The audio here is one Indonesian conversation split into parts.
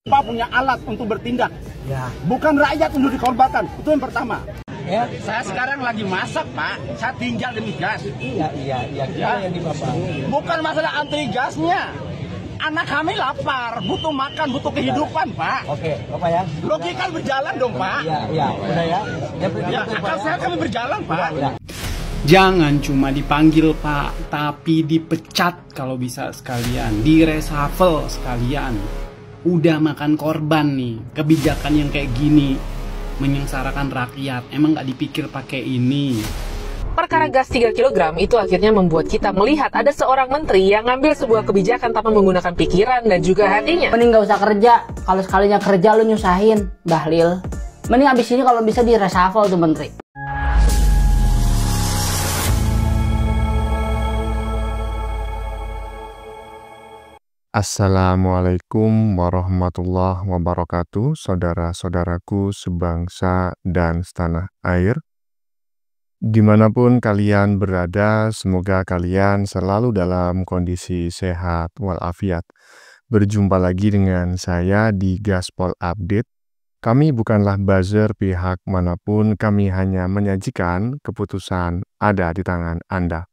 Pak punya alat untuk bertindak, ya. Bukan rakyat untuk dikorbankan. Itu yang pertama. Ya. Saya sekarang lagi masak, Pak. Saya tinggal demi gas. Iya. Ya. Yang di Bapak. Bukan masalah antri gasnya. Anak kami lapar, butuh makan, butuh kehidupan, Pak. Oke, Bapak ya. Logika berjalan dong, Pak. Iya, udah ya. Ya, akal saya kami berjalan, Pak. Ya. Jangan cuma dipanggil Pak, tapi dipecat kalau bisa sekalian, di reshuffle sekalian. Udah makan korban nih, kebijakan yang kayak gini menyengsarakan rakyat. Emang nggak dipikir pakai ini? Perkara gas 3 kg itu akhirnya membuat kita melihat ada seorang menteri yang ngambil sebuah kebijakan tanpa menggunakan pikiran dan juga hatinya. Mending gak usah kerja, kalau sekalinya kerja lu nyusahin, Bahlil. Mending abis ini kalau bisa di reshuffle tuh menteri. Assalamualaikum warahmatullahi wabarakatuh, saudara-saudaraku sebangsa dan setanah air. Dimanapun kalian berada, semoga kalian selalu dalam kondisi sehat walafiat. Berjumpa lagi dengan saya di Gaspol Update. Kami bukanlah buzzer pihak manapun, kami hanya menyajikan keputusan ada di tangan Anda.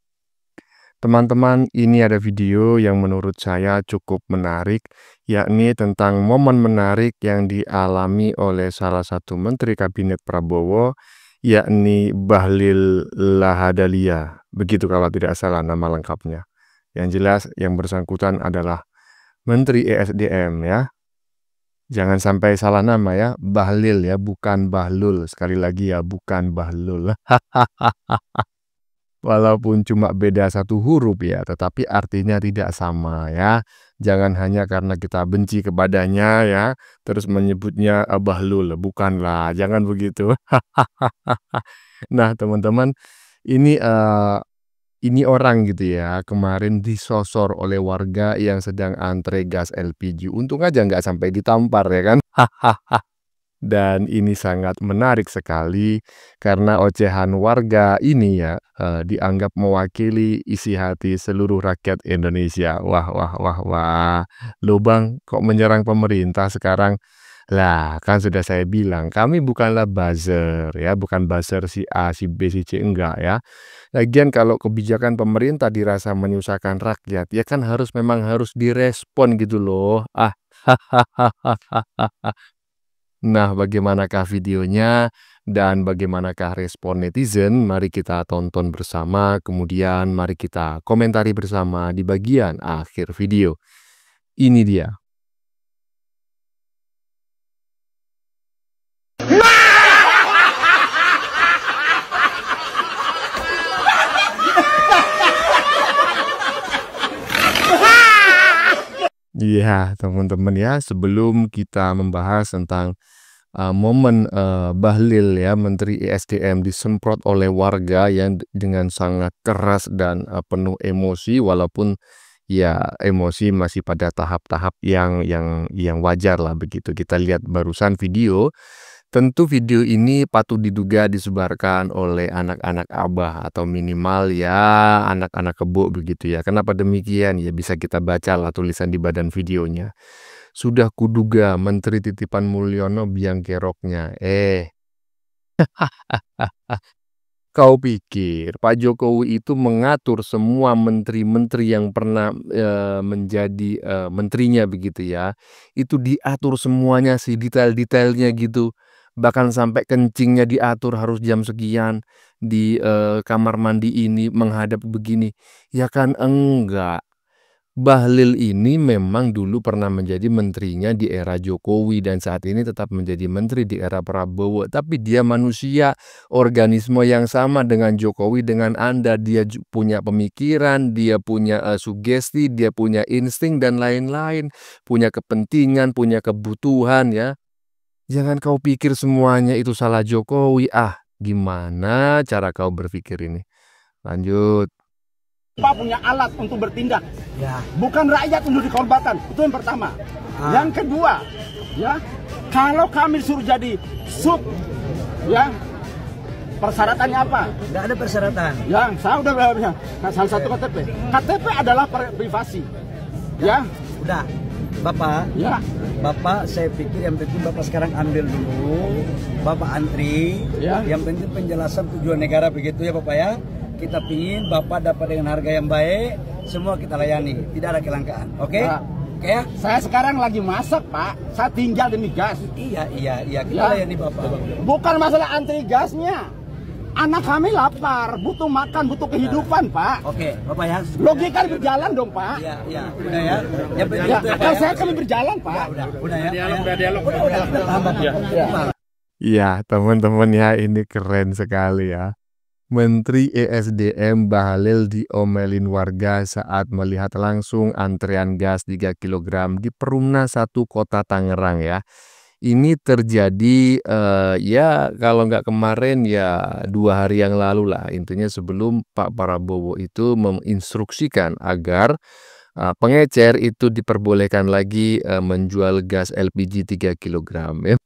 Teman-teman, ini ada video yang menurut saya cukup menarik, yakni tentang momen menarik yang dialami oleh salah satu Menteri Kabinet Prabowo, yakni Bahlil Lahadalia. Begitu kalau tidak salah nama lengkapnya. Yang jelas yang bersangkutan adalah Menteri ESDM ya. Jangan sampai salah nama ya, Bahlil ya, bukan Bahlul. Sekali lagi ya, bukan Bahlul. Walaupun cuma beda satu huruf ya, tetapi artinya tidak sama ya. Jangan hanya karena kita benci kepadanya ya, terus menyebutnya Bahlul. Bukanlah, jangan begitu. Nah teman-teman, ini orang gitu ya, kemarin disosor oleh warga yang sedang antre gas LPG. Untung aja nggak sampai ditampar ya kan. Dan ini sangat menarik sekali karena ocehan warga ini ya dianggap mewakili isi hati seluruh rakyat Indonesia. Wah. Loh Bang, kok menyerang pemerintah sekarang? Lah, kan sudah saya bilang, kami bukanlah buzzer ya, bukan buzzer si A, si B, si C, enggak ya. Lagian kalau kebijakan pemerintah dirasa menyusahkan rakyat, ya kan memang harus direspon gitu loh. Nah, bagaimanakah videonya dan bagaimanakah respon netizen? Mari kita tonton bersama, kemudian mari kita komentari bersama di bagian akhir video. Ini dia. Iya, teman-teman ya, sebelum kita membahas tentang momen Bahlil ya, Menteri ESDM disemprot oleh warga yang dengan sangat keras dan penuh emosi, walaupun ya emosi masih pada tahap-tahap yang wajar lah begitu. Kita lihat barusan video. Tentu video ini patut diduga disebarkan oleh anak-anak abah atau minimal ya anak-anak kebo begitu ya. Kenapa demikian? Ya bisa kita baca lah tulisan di badan videonya. Sudah kuduga Menteri Titipan Mulyono biang keroknya. Kau pikir Pak Jokowi itu mengatur semua menteri-menteri yang pernah menjadi menterinya begitu ya. Itu diatur semuanya sih detail-detailnya gitu. Bahkan sampai kencingnya diatur harus jam sekian, di kamar mandi ini menghadap begini. Ya kan enggak. Bahlil ini memang dulu pernah menjadi menterinya di era Jokowi dan saat ini tetap menjadi menteri di era Prabowo. Tapi dia manusia, organisme yang sama dengan Jokowi, dengan Anda. Dia punya pemikiran, dia punya sugesti, dia punya insting dan lain-lain. Punya kepentingan, punya kebutuhan ya. Jangan kau pikir semuanya itu salah Jokowi. Gimana cara kau berpikir ini? Lanjut. Pak punya alat untuk bertindak, Ya. Bukan rakyat untuk dikorbankan. Itu yang pertama. Yang kedua, ya, kalau kami suruh jadi sub, ya, persyaratannya apa? Nggak ada persyaratan. Ya, saya udah salah satu KTP. KTP adalah privasi, ya. Udah. Bapak, Ya, Bapak saya pikir yang penting Bapak sekarang ambil dulu, Bapak antri. Ya. Yang penting penjelasan tujuan negara begitu ya Bapak ya. Kita pingin Bapak dapat dengan harga yang baik, semua kita layani, tidak ada kelangkaan. Oke? Pak. Oke ya? saya sekarang lagi masak, Pak. Saya tinggal demi gas. Iya, kita Ya. layani Bapak. Bukan masalah antri gasnya. Anak kami lapar, butuh makan, butuh kehidupan, Pak. Oke, Bapak ya. Logika berjalan dong, Pak. Iya, udah ya. Yang penting Ya, itu ya, Pak, akal ya. saya kami berjalan, Pak. Udah ya. Udah, kita paham, Bapak. Ya, teman-teman ya, ini keren sekali ya. Menteri ESDM Bahlil diomelin warga saat melihat langsung antrean gas 3 kg di Perumna 1 Kota Tangerang ya. Ini terjadi ya kalau nggak kemarin ya 2 hari yang lalu lah. Intinya sebelum Pak Prabowo itu menginstruksikan agar pengecer itu diperbolehkan lagi menjual gas LPG 3 kg. Ya.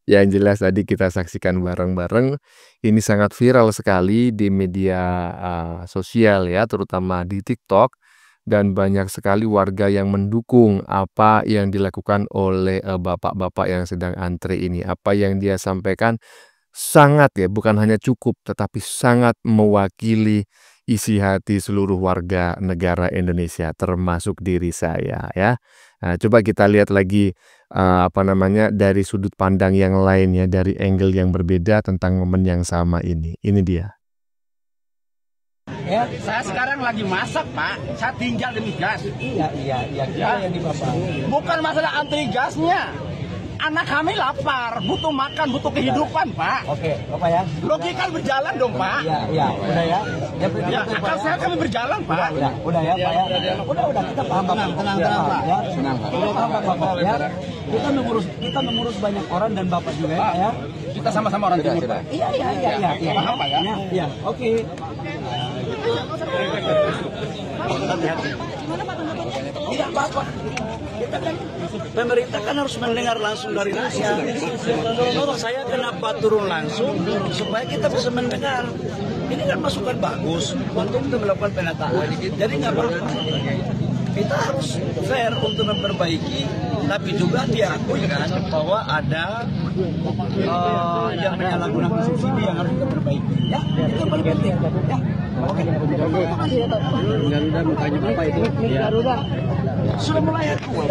Yang jelas tadi kita saksikan bareng-bareng, ini sangat viral sekali di media sosial ya, terutama di TikTok. Dan banyak sekali warga yang mendukung apa yang dilakukan oleh bapak-bapak yang sedang antri ini. Apa yang dia sampaikan sangat ya, bukan hanya cukup, tetapi sangat mewakili isi hati seluruh warga negara Indonesia, termasuk diri saya ya. Nah, coba kita lihat lagi dari sudut pandang yang lain ya, dari angle yang berbeda tentang momen yang sama ini. Ini dia. Ya, saya sekarang lagi masak, Pak. Saya tinggal demi gas. Iya, kita layani Bapak. Bukan masalah antri gasnya. Anak kami lapar, butuh makan, butuh kehidupan, Pak. Oke, Bapak ya. Logika berjalan dong, Pak. Iya, udah ya. Yang penting Ya, itu, Pak, akal ya. saya kami berjalan, Pak. Udah ya, Pak ya. Udah, kita paham, Bapak. Tenang, Ya, Pak. ya. Kita paham, Bapak ya. Kita mengurus banyak orang dan Bapak juga ya. Kita sama-sama orang timur, Pak. Iya. Paham, Pak ya? Iya, oke. Tidak apa-apa. Kita kan pemerintah kan harus mendengar langsung dari rakyat. Saya kenapa turun langsung supaya kita bisa mendengar. Ini kan masukan bagus untuk kita melakukan penataan. Jadi nggak apa-apa. Kita harus fair untuk memperbaiki, tapi juga diakui kan bahwa ada yang menyalahgunakan subsidi yang harus kita perbaiki. Ya, itu yang paling penting. Ya, oke. Garuda mukanya apa itu? Ya. Sudah mulai aku.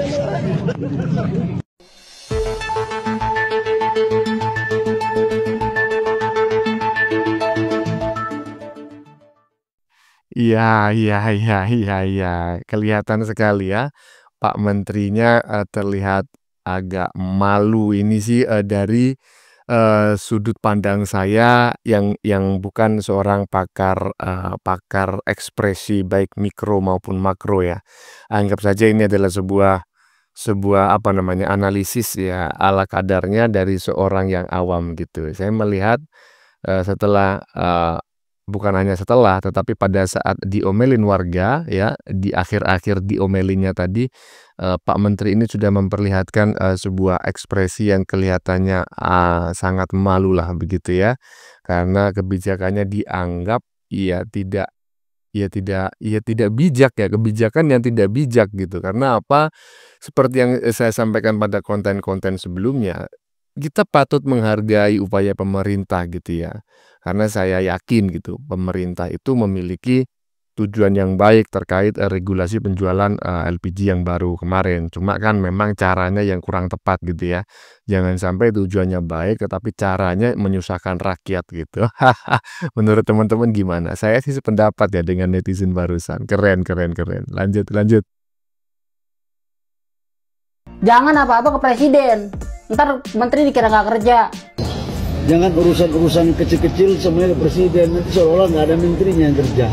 Iya. Kelihatan sekali ya, Pak Menterinya terlihat agak malu. Ini sih dari sudut pandang saya yang bukan seorang pakar ekspresi baik mikro maupun makro ya. Anggap saja ini adalah sebuah analisis ya ala kadarnya dari seorang yang awam gitu. Saya melihat bukan hanya setelah, tetapi pada saat diomelin warga ya, di akhir-akhir diomelinnya tadi, Pak Menteri ini sudah memperlihatkan sebuah ekspresi yang kelihatannya sangat malu lah begitu ya, karena kebijakannya dianggap tidak bijak ya, kebijakan yang tidak bijak gitu. Karena apa? Seperti yang saya sampaikan pada konten-konten sebelumnya, kita patut menghargai upaya pemerintah gitu ya. Karena saya yakin gitu, pemerintah itu memiliki tujuan yang baik terkait regulasi penjualan LPG yang baru kemarin. Cuma kan memang caranya yang kurang tepat gitu ya. Jangan sampai tujuannya baik tetapi caranya menyusahkan rakyat gitu. Menurut teman-teman gimana? Saya sih sependapat ya dengan netizen barusan. Keren. Lanjut. Jangan apa-apa ke presiden. Ntar menteri dikira nggak kerja. Jangan urusan-urusan kecil-kecil semuanya ke presiden, nanti seolah-olah nggak ada menterinya yang kerja.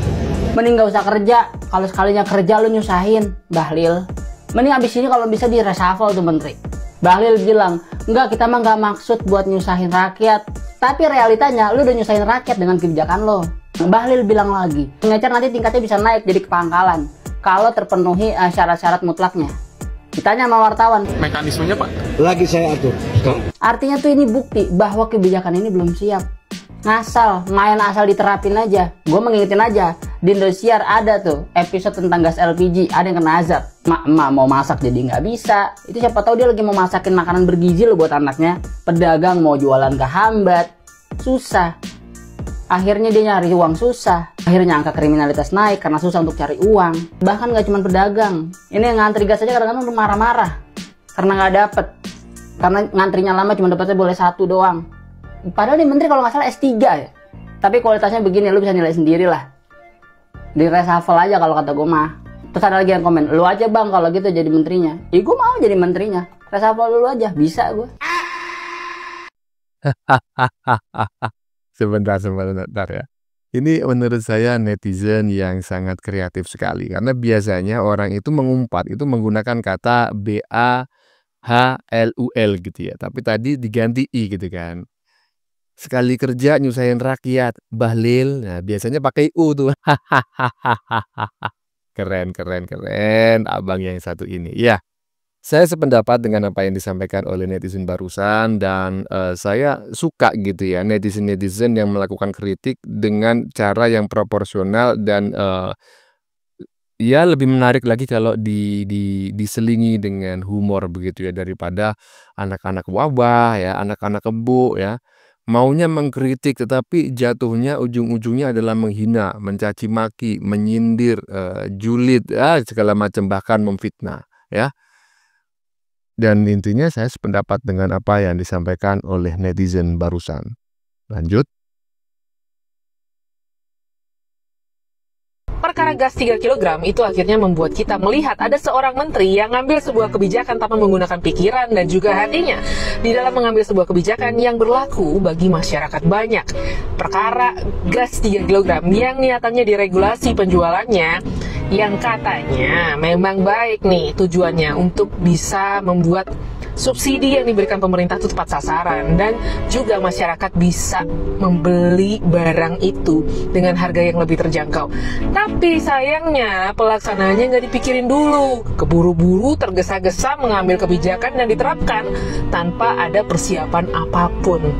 Mending nggak usah kerja. Kalau sekalinya kerja lu nyusahin, Bahlil. Mending abis ini kalau bisa di reshuffle tuh menteri. Bahlil bilang, enggak, kita mah nggak maksud buat nyusahin rakyat. Tapi realitanya lu udah nyusahin rakyat dengan kebijakan lo. Bahlil bilang lagi, pengecer nanti tingkatnya bisa naik jadi kepangkalan kalau terpenuhi syarat-syarat mutlaknya. Ditanya sama wartawan, Mekanismenya Pak? Lagi saya atur. artinya tuh ini bukti bahwa kebijakan ini belum siap. Ngasal, main asal diterapin aja. Gue mengingetin aja, Di Indosiar ada tuh episode tentang gas LPG, ada yang kena azab. Emak mau masak jadi nggak bisa. Itu siapa tahu dia lagi mau masakin makanan bergizi loh buat anaknya. Pedagang mau jualan kehambat, susah. Akhirnya dia nyari uang susah. Akhirnya angka kriminalitas naik karena susah untuk cari uang. Bahkan nggak cuma pedagang. Ini yang ngantri gas aja kadang-kadang marah-marah karena nggak dapet. Karena ngantrinya lama cuma dapetnya boleh 1 doang. Padahal nih menteri kalau nggak salah S3 ya. Tapi kualitasnya begini, lu bisa nilai sendiri lah. Di reshuffle aja kalau kata gue mah. Terus ada lagi yang komen, lu aja bang kalau gitu jadi menterinya. Ya gue mau jadi menterinya. Reshuffle dulu aja, bisa gue. Sebentar ya. Ini menurut saya netizen yang sangat kreatif sekali. Karena biasanya orang itu mengumpat, itu menggunakan kata BAHLUL gitu ya. Tapi tadi diganti I gitu kan. Sekali kerja nyusahin rakyat, Bahlil. Nah, biasanya pakai U tuh. Keren. Abang yang satu ini. Ya, saya sependapat dengan apa yang disampaikan oleh netizen barusan. Dan saya suka gitu ya, netizen-netizen yang melakukan kritik dengan cara yang proporsional. Dan ya lebih menarik lagi kalau diselingi dengan humor begitu ya. Daripada anak-anak wabah ya, anak-anak kebo ya. Maunya mengkritik tetapi jatuhnya ujung-ujungnya adalah menghina, mencaci maki, menyindir, julid, segala macam, bahkan memfitnah ya. Dan intinya saya sependapat dengan apa yang disampaikan oleh netizen barusan. Lanjut. Perkara gas 3 kg itu akhirnya membuat kita melihat ada seorang menteri yang ngambil sebuah kebijakan tanpa menggunakan pikiran dan juga hatinya di dalam mengambil sebuah kebijakan yang berlaku bagi masyarakat banyak. Perkara gas 3 kg yang niatannya diregulasi penjualannya, yang katanya memang baik nih tujuannya untuk bisa membuat subsidi yang diberikan pemerintah itu tepat sasaran dan juga masyarakat bisa membeli barang itu dengan harga yang lebih terjangkau. Tapi sayangnya pelaksanaannya nggak dipikirin dulu, keburu-buru tergesa-gesa mengambil kebijakan dan diterapkan tanpa ada persiapan apapun.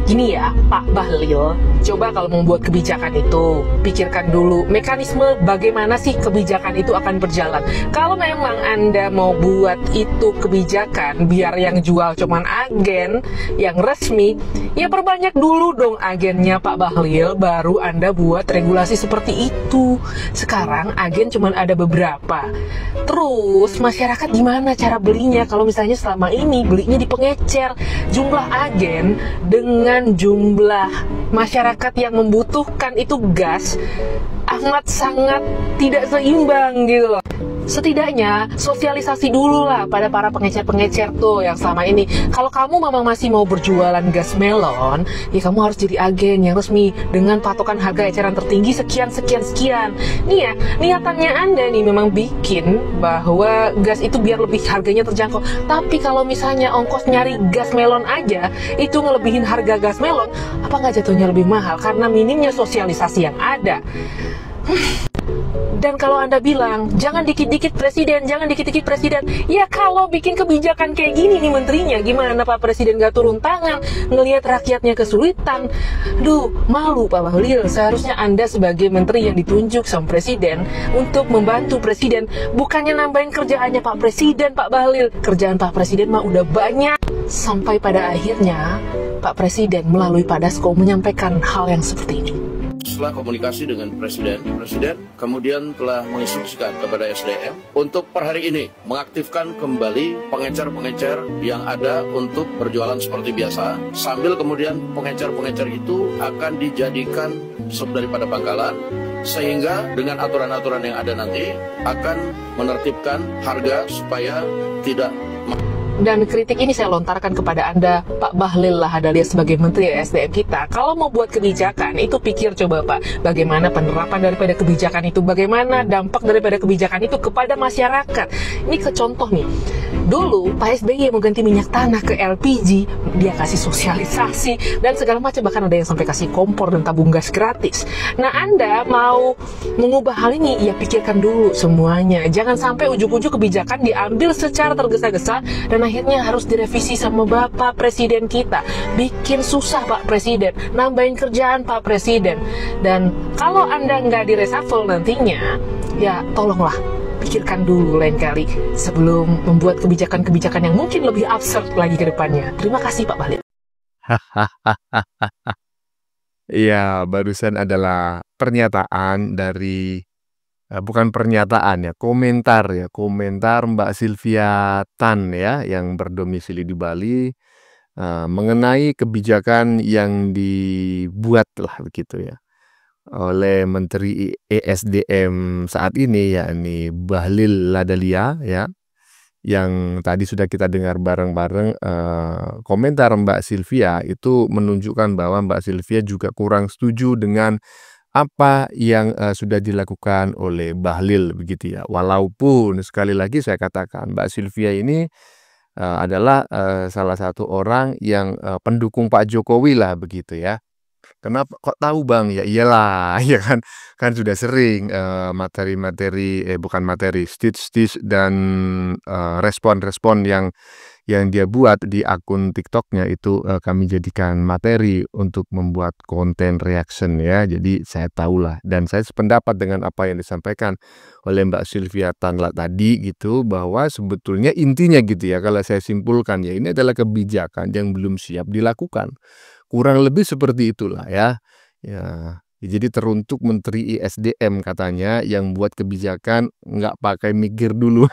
Gini ya Pak Bahlil, coba kalau membuat kebijakan itu, pikirkan dulu mekanisme bagaimana sih kebijakan itu akan berjalan. Kalau memang Anda mau buat itu kebijakan biar yang jual cuman agen yang resmi, ya perbanyak dulu dong agennya Pak Bahlil, baru Anda buat regulasi seperti itu. Sekarang agen cuman ada beberapa. Terus masyarakat gimana cara belinya kalau misalnya selama ini belinya di pengecer jumlah agen dengan jumlah masyarakat yang membutuhkan itu gas amat sangat tidak seimbang gitu loh. Setidaknya sosialisasi dulu lah pada para pengecer-pengecer tuh yang selama ini. Kalau kamu memang masih mau berjualan gas melon, ya kamu harus jadi agen yang resmi dengan patokan harga eceran tertinggi sekian. Nih ya, niatannya Anda nih memang bikin bahwa gas itu biar lebih harganya terjangkau. Tapi kalau misalnya ongkos nyari gas melon aja itu ngelebihin harga gas melon, apa nggak jatuhnya lebih mahal karena minimnya sosialisasi yang ada? Dan kalau Anda bilang, jangan dikit-dikit presiden, ya kalau bikin kebijakan kayak gini nih menterinya, gimana Pak Presiden gak turun tangan, ngelihat rakyatnya kesulitan? Duh, malu Pak Bahlil, seharusnya Anda sebagai menteri yang ditunjuk sama presiden untuk membantu presiden, bukannya nambahin kerjaannya Pak Presiden, Pak Bahlil. Kerjaan Pak Presiden mah udah banyak. Sampai pada akhirnya, Pak Presiden melalui Pak Dasko menyampaikan hal yang seperti ini. Setelah komunikasi dengan Presiden kemudian telah menginstruksikan kepada SDM untuk per hari ini mengaktifkan kembali pengecer-pengecer yang ada untuk berjualan seperti biasa, sambil kemudian pengecer-pengecer itu akan dijadikan sub daripada pangkalan, sehingga dengan aturan-aturan yang ada nanti akan menertibkan harga supaya tidak. Dan kritik ini saya lontarkan kepada Anda, Pak Bahlil Lahadalia sebagai Menteri SDM kita. Kalau mau buat kebijakan, itu pikir coba Pak, bagaimana penerapan daripada kebijakan itu, bagaimana dampak daripada kebijakan itu kepada masyarakat. Ini ke contoh nih, dulu Pak SBY mau ganti minyak tanah ke LPG, dia kasih sosialisasi dan segala macam, bahkan ada yang sampai kasih kompor dan tabung gas gratis. Nah Anda mau mengubah hal ini, ya pikirkan dulu semuanya. Jangan sampai ujuk-ujuk kebijakan diambil secara tergesa-gesa dan akhirnya harus direvisi sama Bapak Presiden kita. Bikin susah Pak Presiden, nambahin kerjaan Pak Presiden. Dan kalau Anda nggak di-reshuffle nantinya, ya tolonglah pikirkan dulu lain kali sebelum membuat kebijakan-kebijakan yang mungkin lebih absurd lagi ke depannya. Terima kasih Pak Bahlil. Iya, barusan adalah pernyataan dari bukan pernyataan ya, komentar Mbak Sylvia Tan ya, yang berdomisili di Bali mengenai kebijakan yang dibuat lah begitu ya oleh Menteri ESDM saat ini, yakni Bahlil Lahadalia ya, yang tadi sudah kita dengar bareng-bareng. Komentar Mbak Sylvia itu menunjukkan bahwa Mbak Sylvia juga kurang setuju dengan apa yang sudah dilakukan oleh Bahlil begitu ya. Walaupun sekali lagi saya katakan Mbak Sylvia ini adalah salah satu orang yang pendukung Pak Jokowi lah begitu ya. Kenapa kok tahu Bang? Ya iyalah, ya kan sudah sering bukan materi, speech dan respon-respon yang dia buat di akun TikToknya itu kami jadikan materi untuk membuat konten reaction ya. Jadi saya tahulah dan saya sependapat dengan apa yang disampaikan oleh Mbak Sylvia Tan tadi gitu, bahwa sebetulnya intinya gitu ya, kalau saya simpulkan ya, ini adalah kebijakan yang belum siap dilakukan. Kurang lebih seperti itulah ya. Ya, jadi teruntuk Menteri ISDM katanya yang buat kebijakan nggak pakai mikir dulu.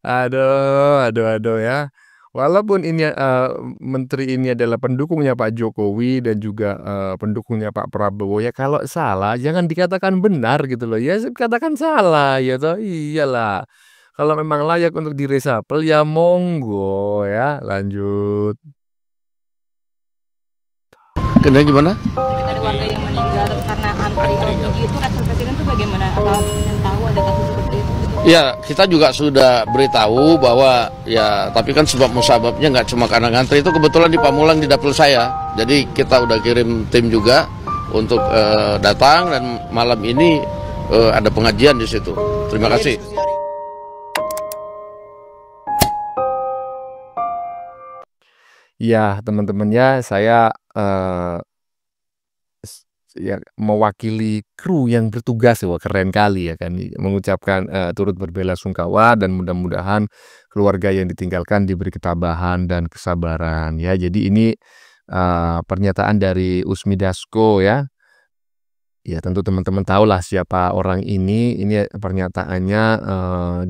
Aduh ya. Walaupun ini menteri ini adalah pendukungnya Pak Jokowi dan juga pendukungnya Pak Prabowo ya, kalau salah jangan dikatakan benar gitu loh. Ya katakan salah ya toh. Iyalah. Kalau memang layak untuk diresapel ya monggo ya, lanjut. Kena gimana? Ada warga yang meninggal karena antri LPG itu kantor presiden itu bagaimana? Atau yang tahu ada kasus seperti itu? Ya, kita juga sudah beritahu bahwa ya, tapi kan sebab musababnya nggak cuma karena ngantri. Itu kebetulan di Pamulang di dapil saya. Jadi kita udah kirim tim juga untuk datang dan malam ini ada pengajian di situ. Terima kasih. Ya teman-teman ya, saya ya mewakili kru yang bertugas, wah keren kali ya kan, mengucapkan turut berbela-sungkawa dan mudah-mudahan keluarga yang ditinggalkan diberi ketabahan dan kesabaran ya. Jadi ini pernyataan dari Usmi Dasko ya. Ya tentu teman-teman tahulah siapa orang ini. Ini pernyataannya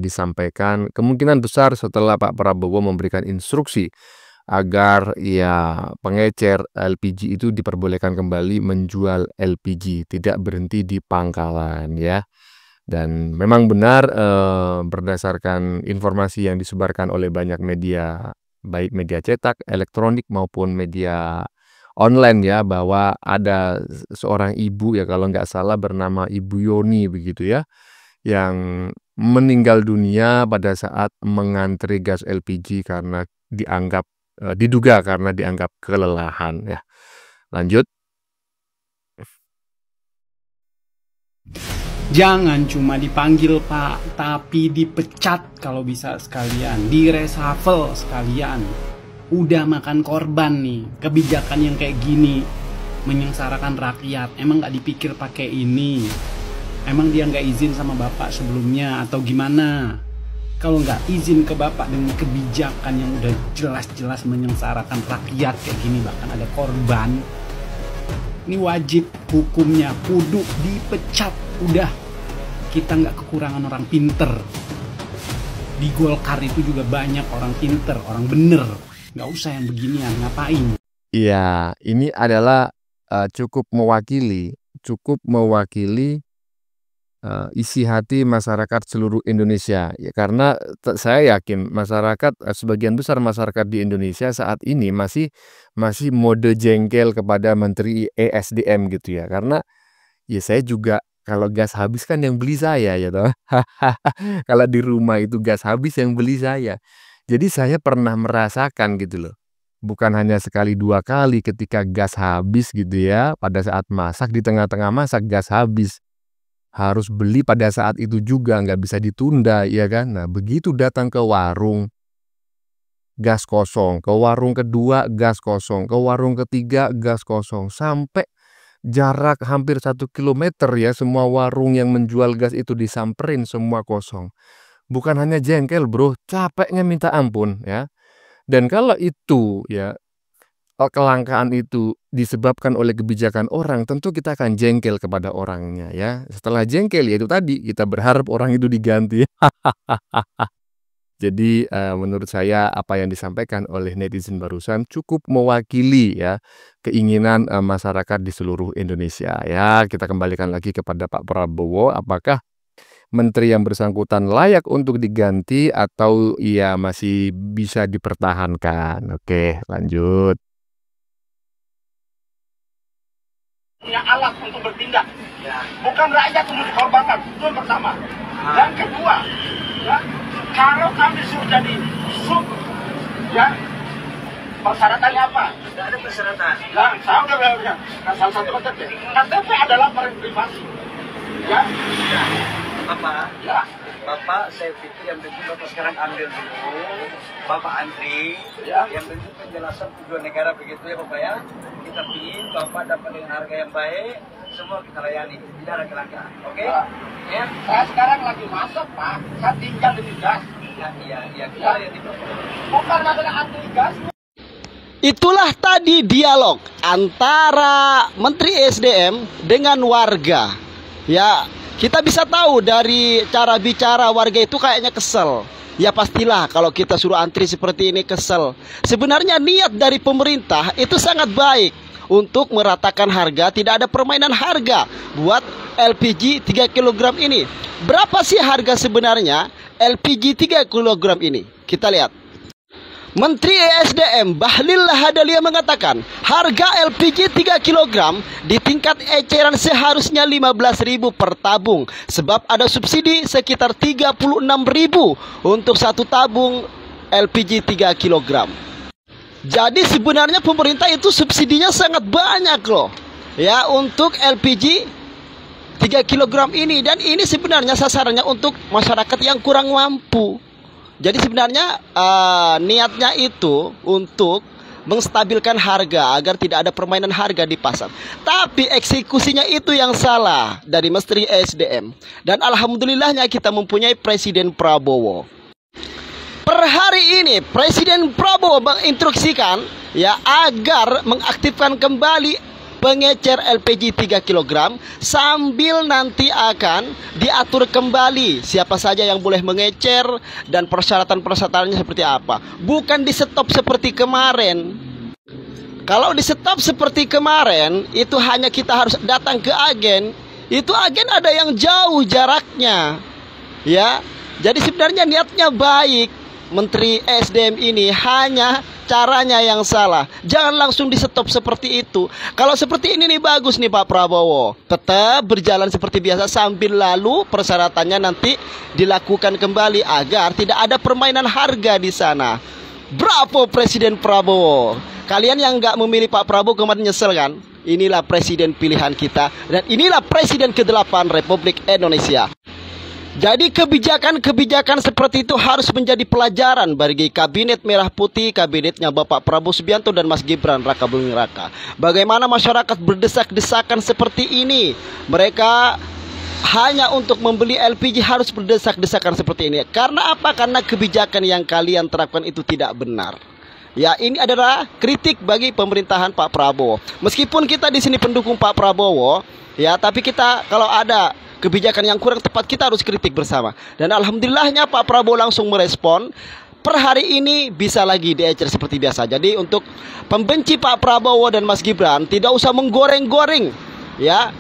disampaikan kemungkinan besar setelah Pak Prabowo memberikan instruksi agar ya pengecer LPG itu diperbolehkan kembali menjual LPG, tidak berhenti di pangkalan ya. Dan memang benar berdasarkan informasi yang disebarkan oleh banyak media, baik media cetak, elektronik maupun media online ya, bahwa ada seorang ibu ya kalau nggak salah bernama Ibu Yoni begitu ya, yang meninggal dunia pada saat mengantri gas LPG karena diduga karena dianggap kelelahan ya. Lanjut. Jangan cuma dipanggil Pak, tapi dipecat kalau bisa sekalian, di-reshuffle sekalian. Udah makan korban nih, kebijakan yang kayak gini menyengsarakan rakyat. Emang nggak dipikir pakai ini? Emang dia nggak izin sama Bapak sebelumnya atau gimana? Kalau nggak izin ke Bapak dengan kebijakan yang udah jelas-jelas menyengsarakan rakyat kayak gini, bahkan ada korban, ini wajib hukumnya kudu dipecat. Udah, kita nggak kekurangan orang pinter. Di Golkar itu juga banyak orang pinter, orang bener. Nggak usah yang beginian, ngapain? Iya, ini adalah cukup mewakili isi hati masyarakat seluruh Indonesia ya, karena saya yakin masyarakat, sebagian besar masyarakat di Indonesia saat ini masih mode jengkel kepada Menteri ESDM gitu ya, karena ya saya juga kalau gas habis kan yang beli saya ya toh. Kalau di rumah itu gas habis yang beli saya, jadi saya pernah merasakan gitu loh, bukan hanya sekali dua kali ketika gas habis gitu ya, pada saat masak, di tengah-tengah masak gas habis. harus beli pada saat itu juga, nggak bisa ditunda, ya kan? Nah, begitu datang ke warung, gas kosong, ke warung kedua gas kosong, ke warung ketiga gas kosong, sampai jarak hampir 1 kilometer ya, semua warung yang menjual gas itu disamperin semua kosong. Bukan hanya jengkel bro, capeknya minta ampun ya. Dan kalau itu ya, kelangkaan itu disebabkan oleh kebijakan orang, tentu kita akan jengkel kepada orangnya ya. Setelah jengkel ya itu tadi, kita berharap orang itu diganti. Jadi menurut saya apa yang disampaikan oleh netizen barusan cukup mewakili ya keinginan masyarakat di seluruh Indonesia ya. Kita kembalikan lagi kepada Pak Prabowo, apakah menteri yang bersangkutan layak untuk diganti atau ia masih bisa dipertahankan? Oke, lanjut. Punya alat untuk bertindak, bukan rakyat untuk dikorbankan. Itu yang pertama. Yang kedua, ya, kalau kami suruh jadi sub, ya, persyaratannya apa? Tidak ada persyaratan. Nah, saya udah bilang, salah satu KTP adalah privasi. Ya. Bapak, Ya. Bapak, saya pikir yang penting Bapak sekarang ambil dulu, Bapak antri, Ya. yang penting penjelasan tujuan negara begitu ya Bapak ya. Kita ingin Bapak dapat dengan harga yang baik, semua kita layani, tidak ada kelangkaan, oke? Ya. Saya sekarang lagi masuk, Pak. Saya tinggal di gas. Iya, kita layani Bapak. Bukan masalah anti gas. Itulah tadi dialog antara Menteri SDM dengan warga. Ya, kita bisa tahu dari cara bicara warga itu kayaknya kesel. Ya pastilah kalau kita suruh antri seperti ini kesel. Sebenarnya niat dari pemerintah itu sangat baik untuk meratakan harga, tidak ada permainan harga buat LPG 3 kg ini. Berapa sih harga sebenarnya LPG 3 kg ini? Kita lihat. Menteri ESDM Bahlil Lahadalia mengatakan harga LPG 3 kg di tingkat eceran seharusnya 15.000 per tabung, sebab ada subsidi sekitar 36.000 untuk satu tabung LPG 3 kg. Jadi sebenarnya pemerintah itu subsidinya sangat banyak loh ya untuk LPG 3 kg ini, dan ini sebenarnya sasarannya untuk masyarakat yang kurang mampu. Jadi sebenarnya niatnya itu untuk menstabilkan harga agar tidak ada permainan harga di pasar. Tapi eksekusinya itu yang salah dari Menteri SDM. Dan alhamdulillahnya kita mempunyai Presiden Prabowo. Per hari ini Presiden Prabowo menginstruksikan ya agar mengaktifkan kembali pengecer LPG 3 kg sambil nanti akan diatur kembali siapa saja yang boleh mengecer dan persyaratan-persyaratannya seperti apa. Bukan di stop seperti kemarin. Kalau di stop seperti kemarin itu hanya kita harus datang ke agen. Itu agen ada yang jauh jaraknya. Ya. Jadi sebenarnya niatnya baik. Menteri SDM ini hanya caranya yang salah. Jangan langsung di stop seperti itu. Kalau seperti ini nih bagus nih Pak Prabowo. Tetap berjalan seperti biasa sambil lalu persyaratannya nanti dilakukan kembali agar tidak ada permainan harga di sana. Bravo Presiden Prabowo. Kalian yang nggak memilih Pak Prabowo kemarin nyesel kan? Inilah presiden pilihan kita dan inilah presiden ke-8 Republik Indonesia. Jadi kebijakan-kebijakan seperti itu harus menjadi pelajaran bagi kabinet merah putih, kabinetnya Bapak Prabowo Subianto dan Mas Gibran Raka Buming Raka. Bagaimana masyarakat berdesak-desakan seperti ini? Mereka hanya untuk membeli LPG harus berdesak-desakan seperti ini. Karena apa? Karena kebijakan yang kalian terapkan itu tidak benar. Ya, ini adalah kritik bagi pemerintahan Pak Prabowo. Meskipun kita di sini pendukung Pak Prabowo, ya, tapi kita kalau ada kebijakan yang kurang tepat kita harus kritik bersama. Dan alhamdulillahnya Pak Prabowo langsung merespon. Per hari ini bisa lagi diecer seperti biasa. Jadi untuk pembenci Pak Prabowo dan Mas Gibran tidak usah menggoreng-goreng ya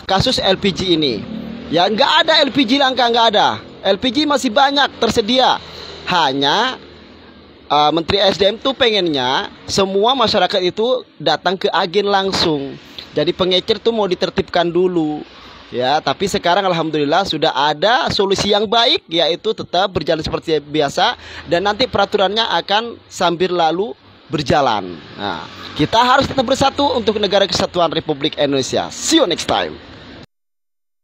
kasus LPG ini. Ya nggak ada LPG langka, nggak ada. LPG masih banyak tersedia. Hanya Menteri SDM tuh pengennya semua masyarakat itu datang ke agen langsung. Jadi pengecer tuh mau ditertibkan dulu. Ya, tapi sekarang alhamdulillah sudah ada solusi yang baik, yaitu tetap berjalan seperti biasa dan nanti peraturannya akan sambil lalu berjalan. Nah, kita harus tetap bersatu untuk negara kesatuan Republik Indonesia. See you next time.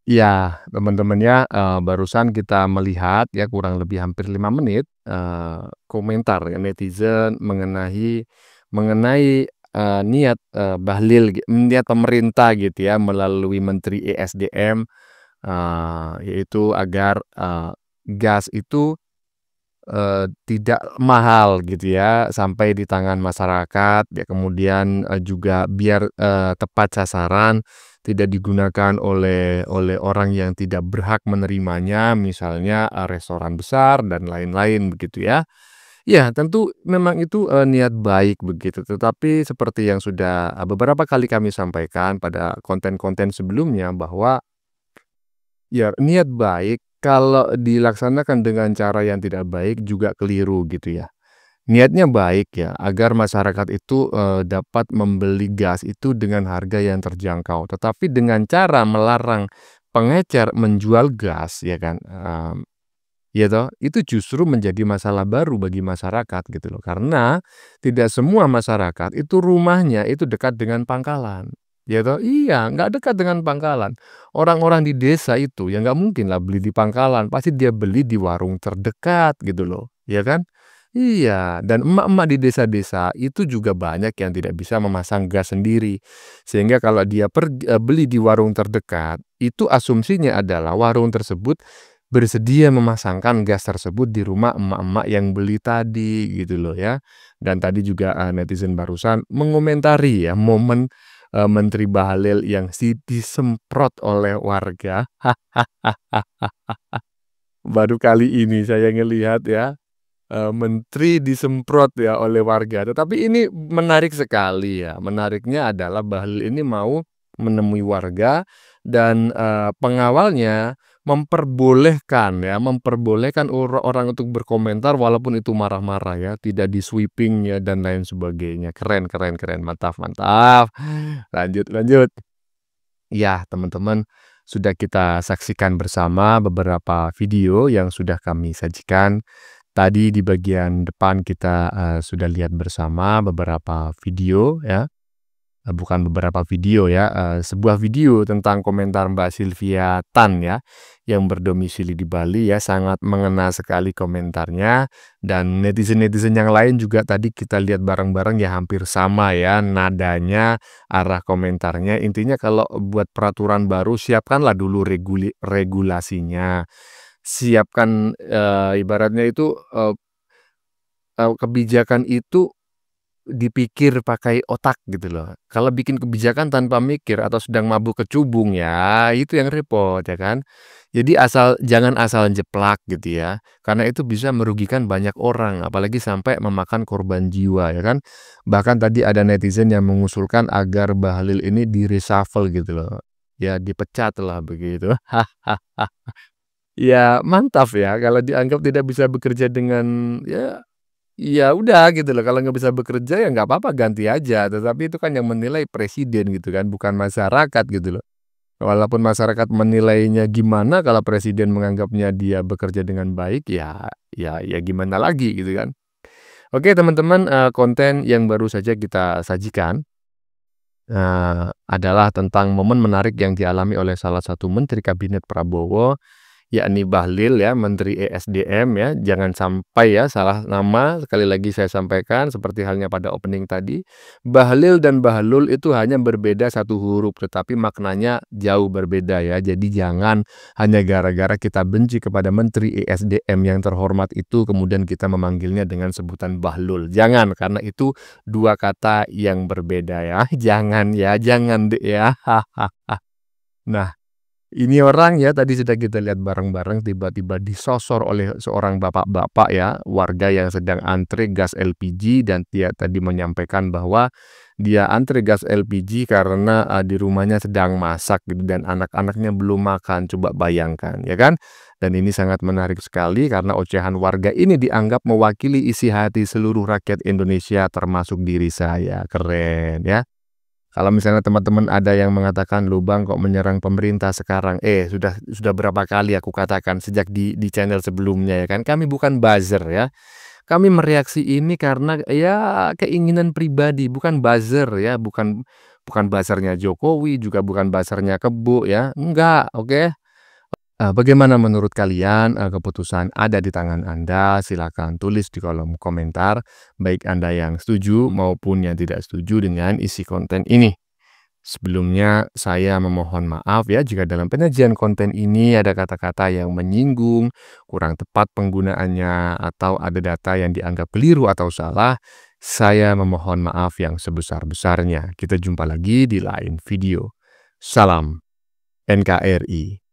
Ya, teman-teman ya, barusan kita melihat ya kurang lebih hampir 5 menit, komentar ya netizen mengenai niat, niat pemerintah gitu ya melalui Menteri ESDM, yaitu agar, gas itu tidak mahal gitu ya, sampai di tangan masyarakat, ya kemudian, juga biar, tepat sasaran, tidak digunakan oleh orang yang tidak berhak menerimanya, misalnya, restoran besar dan lain-lain begitu ya. Ya tentu memang itu, niat baik begitu, tetapi seperti yang sudah, beberapa kali kami sampaikan pada konten-konten sebelumnya bahwa ya, niat baik kalau dilaksanakan dengan cara yang tidak baik juga keliru gitu ya. Niatnya baik ya, agar masyarakat itu, dapat membeli gas itu dengan harga yang terjangkau. Tetapi dengan cara melarang pengecer menjual gas ya kan, ya toh, itu justru menjadi masalah baru bagi masyarakat gitu loh. Karena tidak semua masyarakat itu rumahnya itu dekat dengan pangkalan. Ya toh, iya, nggak dekat dengan pangkalan. Orang-orang di desa itu ya nggak mungkin lah beli di pangkalan, pasti dia beli di warung terdekat gitu loh, ya kan? Iya, dan emak-emak di desa-desa itu juga banyak yang tidak bisa memasang gas sendiri. Sehingga kalau dia beli di warung terdekat, itu asumsinya adalah warung tersebut bersedia memasangkan gas tersebut di rumah emak-emak yang beli tadi gitu loh ya. Dan tadi juga, netizen barusan mengomentari ya momen, Menteri Bahlil yang disemprot oleh warga. Baru kali ini saya ngelihat ya, menteri disemprot ya oleh warga. Tetapi ini menarik sekali ya, menariknya adalah Bahlil ini mau menemui warga dan, pengawalnya memperbolehkan orang untuk berkomentar walaupun itu marah-marah ya, tidak di-sweeping ya dan lain sebagainya. Keren keren keren, mantap mantap. Lanjut lanjut. Ya, teman-teman, sudah kita saksikan bersama beberapa video yang sudah kami sajikan. Tadi di bagian depan kita, sudah lihat bersama beberapa video ya, bukan beberapa video ya, sebuah video tentang komentar Mbak Sylvia Tan ya, yang berdomisili di Bali ya, sangat mengena sekali komentarnya. Dan netizen-netizen yang lain juga tadi kita lihat bareng-bareng ya hampir sama ya, nadanya, arah komentarnya. Intinya kalau buat peraturan baru siapkanlah dulu regulasinya. Siapkan, ibaratnya itu, kebijakan itu dipikir pakai otak gitu loh. Kalau bikin kebijakan tanpa mikir atau sedang mabuk kecubung ya itu yang repot ya kan. Jadi jangan asal jeplak gitu ya. Karena itu bisa merugikan banyak orang apalagi sampai memakan korban jiwa ya kan. Bahkan tadi ada netizen yang mengusulkan agar Bahlil ini di-reshuffle gitu loh. Ya dipecat lah begitu. Ya mantap ya kalau dianggap tidak bisa bekerja dengan ya udah gitu loh, kalau nggak bisa bekerja ya nggak apa-apa ganti aja, tetapi itu kan yang menilai presiden gitu kan, bukan masyarakat gitu loh. Walaupun masyarakat menilainya gimana, kalau presiden menganggapnya dia bekerja dengan baik ya gimana lagi gitu kan. Oke teman-teman, konten yang baru saja kita sajikan, adalah tentang momen menarik yang dialami oleh salah satu menteri kabinet Prabowo, yakni Bahlil ya, Menteri ESDM ya, jangan sampai ya salah nama. Sekali lagi saya sampaikan seperti halnya pada opening tadi, Bahlil dan Bahlul itu hanya berbeda satu huruf tetapi maknanya jauh berbeda ya. Jadi jangan hanya gara-gara kita benci kepada Menteri ESDM yang terhormat itu kemudian kita memanggilnya dengan sebutan Bahlul. Jangan, karena itu dua kata yang berbeda ya. Jangan deh ya. Nah, ini orang ya tadi sudah kita lihat bareng-bareng tiba-tiba disosor oleh seorang bapak-bapak ya, warga yang sedang antre gas LPG dan dia tadi menyampaikan bahwa dia antre gas LPG karena di rumahnya sedang masak gitu dan anak-anaknya belum makan. Coba bayangkan ya kan? Dan ini sangat menarik sekali karena ocehan warga ini dianggap mewakili isi hati seluruh rakyat Indonesia termasuk diri saya. Keren ya. Kalau misalnya teman-teman ada yang mengatakan, "Lubang kok menyerang pemerintah sekarang?" Sudah berapa kali aku katakan sejak di channel sebelumnya ya kan, kami bukan buzzer ya. Kami mereaksi ini karena ya keinginan pribadi, bukan buzzer ya, bukan bukan buzzernya Jokowi, juga bukan buzzernya Kebo ya. Enggak, oke? Bagaimana menurut kalian? Keputusan ada di tangan Anda. Silakan tulis di kolom komentar, baik Anda yang setuju maupun yang tidak setuju dengan isi konten ini. Sebelumnya, saya memohon maaf ya jika dalam penyajian konten ini ada kata-kata yang menyinggung, kurang tepat penggunaannya, atau ada data yang dianggap keliru atau salah. Saya memohon maaf yang sebesar-besarnya. Kita jumpa lagi di lain video. Salam NKRI.